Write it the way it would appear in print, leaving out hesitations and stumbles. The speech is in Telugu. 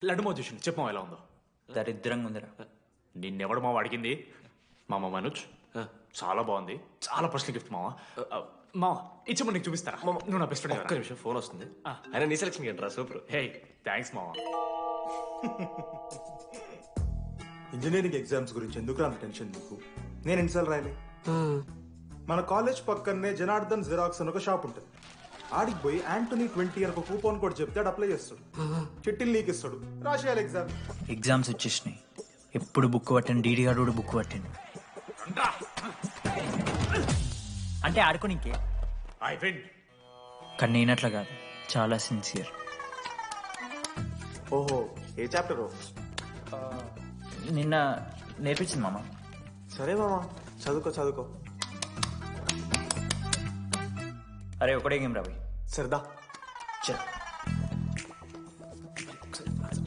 లడ్డు మావ చూసిండు చెప్పు మావ ఎలా ఉందో. దరిద్రంగా ఉందిరా. నిన్నెవడు మావ అడిగింది? మామ మనోజ్ చాలా బాగుంది, చాలా పర్సనల్ గిఫ్ట్ మామ. మామ ఇచ్చి నీకు చూపిస్తారా? నువ్వు నా బెస్ట్ ఒక్క ఫ్రెండ్. నిమిషం ఫోన్ వస్తుంది. ఆయన నీ సెలక్షన్ ఏంట్రా సూపర్. హే థ్యాంక్స్ మామ. ఇంజనీరింగ్ ఎగ్జామ్స్ గురించి ఎందుకు అంత టెన్షన్ నీకు? నేను ఎన్నిసార్లు రాయలే. మన కాలేజ్ పక్కనే జనార్దన్ జిరాక్స్ అని ఒక షాప్ ఉంటుంది. ఆడికి పోయి యాంటనీ 20 అని ఒక కూపన్ కోడ్ చెప్తే అప్లై చేస్తాడు. చిట్టిల్ నీకు ఇస్తాడు, రాసేయాలి ఎగ్జామ్. ఎగ్జామ్స్ వచ్చేసినాయి. ఎప్పుడు బుక్ పట్టండి, డీడీ గారు కూడా బుక్ పట్టండి. అంటే ఆడుకోనికే. I win. కానీ నేనట్లా కాదు, చాలా సిన్సియర్. ఓహో, ఏ చాప్టర్? నిన్న నేర్పించింది మామ. సరే మామా, చదువుకో చదువుకో. అరే ఒకటే గేమ్ రాబోయ్. సరదా. చల్.